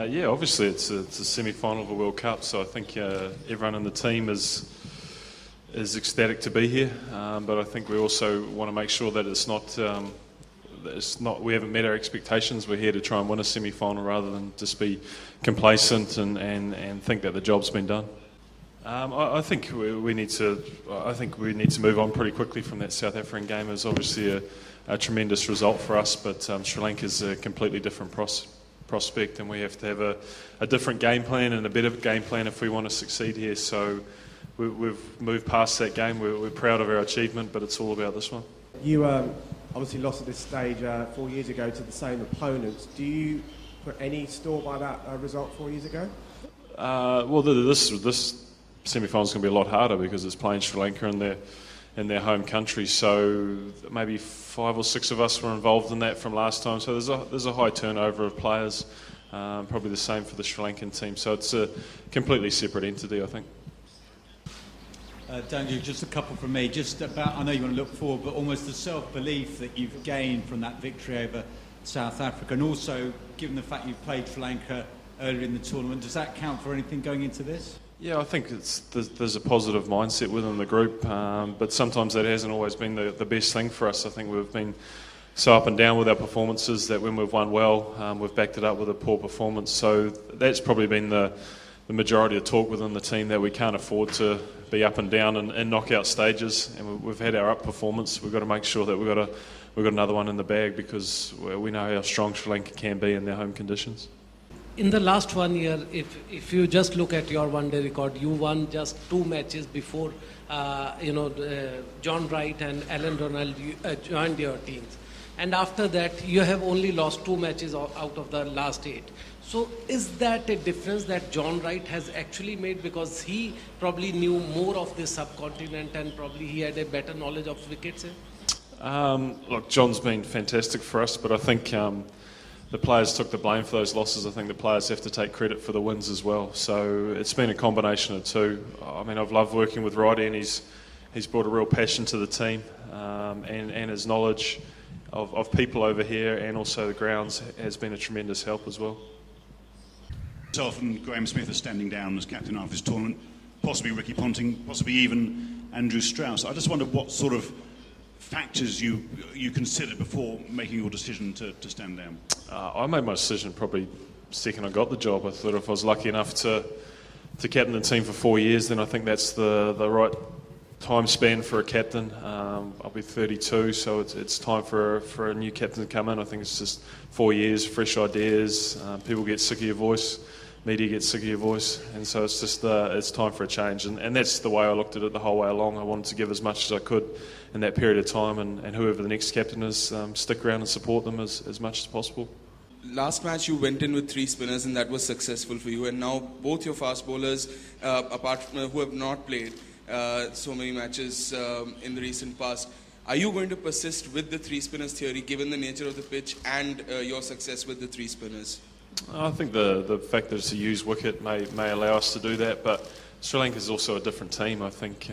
Yeah, obviously it's a semi-final of a World Cup, so I think everyone in the team is ecstatic to be here. But I think we also want to make sure that it's not we haven't met our expectations. We're here to try and win a semi-final rather than just be complacent and think that the job's been done. I think we need to. I think we need to move on pretty quickly from that South African game. It was obviously a tremendous result for us, but Sri Lanka's a completely different prospect, and we have to have a different game plan and a better game plan if we want to succeed here. So we've moved past that game. We're proud of our achievement, but it's all about this one. You obviously lost at this stage 4 years ago to the same opponents. Do you put any store by that result 4 years ago? Well, this semi-final is going to be a lot harder because it's playing Sri Lanka in their home country. So maybe 5 or 6 of us were involved in that from last time. So there's a high turnover of players, probably the same for the Sri Lankan team. So it's a completely separate entity, I think. Daniel, just a couple from me. Just about, I know you want to look forward, but almost the self-belief that you've gained from that victory over South Africa, and also given the fact you've played Sri Lanka earlier in the tournament, does that count for anything going into this? Yeah, I think there's a positive mindset within the group, but sometimes that hasn't always been the best thing for us. I think we've been so up and down with our performances that when we've won well, we've backed it up with a poor performance. So that's probably been the majority of talk within the team, that we can't afford to be up and down in knockout stages, and we've had our up performance. We've got to make sure that we've got another one in the bag, because we know how strong Sri Lanka can be in their home conditions. In the last 1 year, if you just look at your one-day record, you won just 2 matches before John Wright and Alan Donald joined your teams, and after that you have only lost 2 matches out of the last 8. So is that a difference that John Wright has actually made, because he probably knew more of this subcontinent and probably he had a better knowledge of wickets? Look, John's been fantastic for us, but I think the players took the blame for those losses. I think the players have to take credit for the wins as well. So it's been a combination of two. I mean, I've loved working with Roddy, and he's brought a real passion to the team, and his knowledge of people over here and also the grounds has been a tremendous help as well. Myself and Graham Smith are standing down as captain after this tournament, possibly Ricky Ponting, possibly even Andrew Strauss. I just wondered what sort of factors you considered before making your decision to stand down. I made my decision probably second I got the job. I thought if I was lucky enough to captain the team for 4 years, then I think that's the right time span for a captain. I'll be 32, so it's time for a new captain to come in. I think it's just 4 years, fresh ideas. People get sick of your voice, media gets sick of your voice, and so it's just it's time for a change. And that's the way I looked at it the whole way along. I wanted to give as much as I could in that period of time, and whoever the next captain is, stick around and support them as much as possible. Last match you went in with 3 spinners and that was successful for you, and now both your fast bowlers, apart from who have not played so many matches in the recent past, are you going to persist with the 3 spinners theory given the nature of the pitch and your success with the 3 spinners? I think the fact that it's a used wicket may allow us to do that, but Sri Lanka is also a different team. I think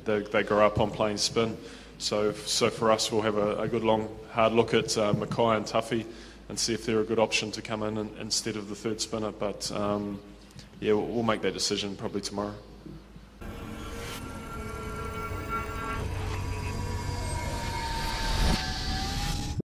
they grow up on playing spin, so for us we'll have a good long hard look at Mackay and Tuffy and see if they're a good option to come in instead of the 3rd spinner. But yeah, we'll make that decision probably tomorrow.